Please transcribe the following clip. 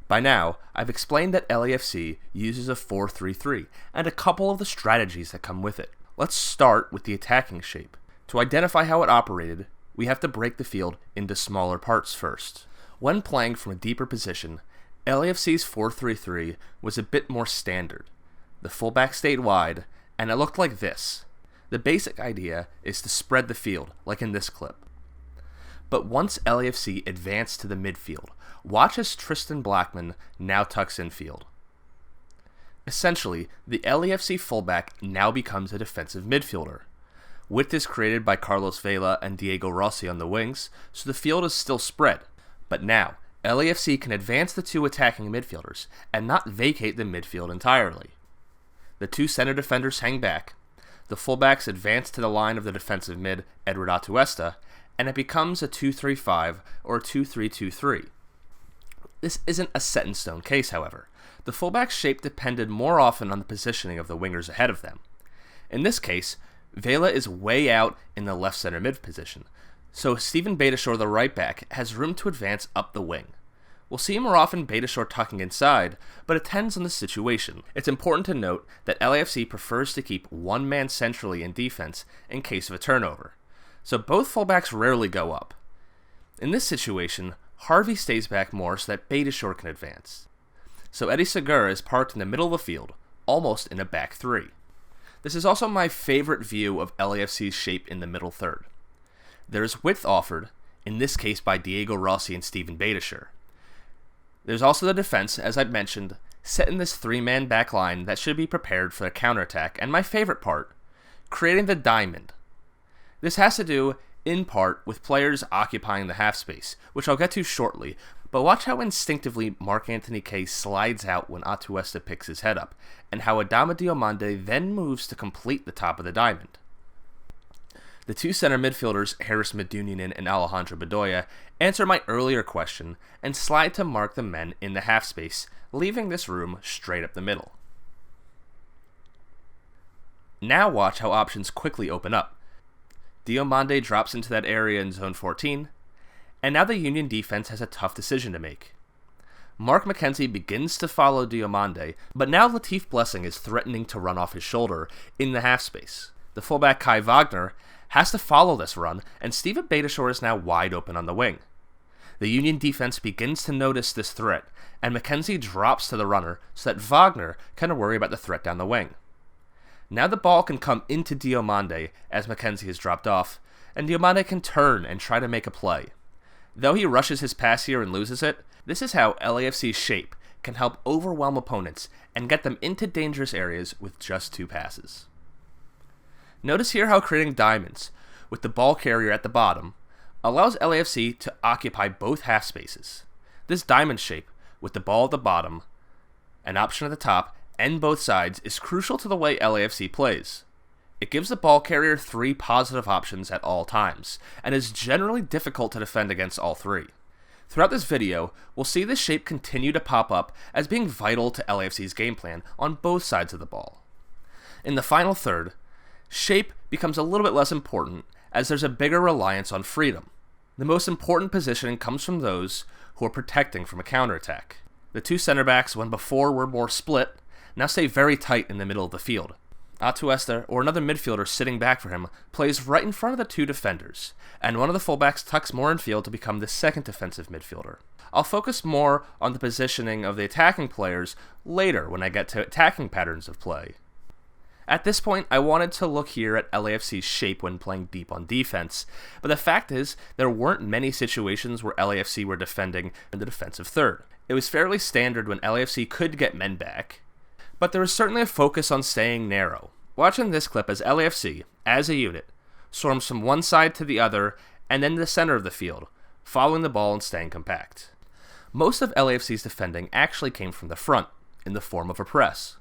By now, I've explained that LAFC uses a 4-3-3 and a couple of the strategies that come with it. Let's start with the attacking shape. To identify how it operated, we have to break the field into smaller parts first. When playing from a deeper position, LAFC's 4-3-3 was a bit more standard. The fullback stayed wide, and it looked like this. The basic idea is to spread the field, like in this clip. But once LAFC advanced to the midfield, watch as Tristan Blackman now tucks infield. Essentially, the LAFC fullback now becomes a defensive midfielder. Width is created by Carlos Vela and Diego Rossi on the wings, so the field is still spread. But now, LAFC can advance the two attacking midfielders and not vacate the midfield entirely. The two center defenders hang back, the fullbacks advance to the line of the defensive mid, Edward Atuesta, and it becomes a 2-3-5 or a 2-3-2-3. This isn't a set-in-stone case, however. The fullback's shape depended more often on the positioning of the wingers ahead of them. In this case, Vela is way out in the left center mid position, so Steven Beitashour, the right back, has room to advance up the wing. We'll see more often Beitashour tucking inside, but it depends on the situation. It's important to note that LAFC prefers to keep one man centrally in defense in case of a turnover, so both fullbacks rarely go up. In this situation, Harvey stays back more so that Beitashour can advance. So Eddie Segura is parked in the middle of the field, almost in a back three. This is also my favorite view of LAFC's shape in the middle third. There is width offered, in this case by Diego Rossi and Steven Beitashour. There's also the defense, as I've mentioned, set in this three-man back line that should be prepared for a counterattack, and my favorite part, creating the diamond. This has to do, in part, with players occupying the half space, which I'll get to shortly, but watch how instinctively Marc-Anthony Kaye slides out when Atuesta picks his head up, and how Adama Diomande then moves to complete the top of the diamond. The two center midfielders, Haris Medunjanin and Alejandro Bedoya, answer my earlier question and slide to mark the men in the half space, leaving this room straight up the middle. Now watch how options quickly open up. Diomande drops into that area in zone 14, and now the Union defense has a tough decision to make. Mark McKenzie begins to follow Diomande, but now Latif Blessing is threatening to run off his shoulder in the half space. The fullback Kai Wagner has to follow this run, and Steven Beitashour is now wide open on the wing. The Union defense begins to notice this threat, and McKenzie drops to the runner so that Wagner can worry about the threat down the wing. Now the ball can come into Diomande as McKenzie has dropped off, and Diomande can turn and try to make a play. Though he rushes his pass here and loses it, this is how LAFC's shape can help overwhelm opponents and get them into dangerous areas with just two passes. Notice here how creating diamonds, with the ball carrier at the bottom, allows LAFC to occupy both half spaces. This diamond shape, with the ball at the bottom, an option at the top, and both sides, is crucial to the way LAFC plays. It gives the ball carrier three positive options at all times, and is generally difficult to defend against all three. Throughout this video, we'll see this shape continue to pop up as being vital to LAFC's game plan on both sides of the ball. In the final third, shape becomes a little bit less important as there's a bigger reliance on freedom. The most important positioning comes from those who are protecting from a counterattack. The two center backs, when before were more split, now stay very tight in the middle of the field. Atuesta, or another midfielder sitting back for him, plays right in front of the two defenders, and one of the fullbacks tucks more infield to become the second defensive midfielder. I'll focus more on the positioning of the attacking players later when I get to attacking patterns of play. At this point, I wanted to look here at LAFC's shape when playing deep on defense, but the fact is, there weren't many situations where LAFC were defending in the defensive third. It was fairly standard when LAFC could get men back, but there was certainly a focus on staying narrow. Watch in this clip as LAFC, as a unit, swarms from one side to the other and then the center of the field, following the ball and staying compact. Most of LAFC's defending actually came from the front, in the form of a press.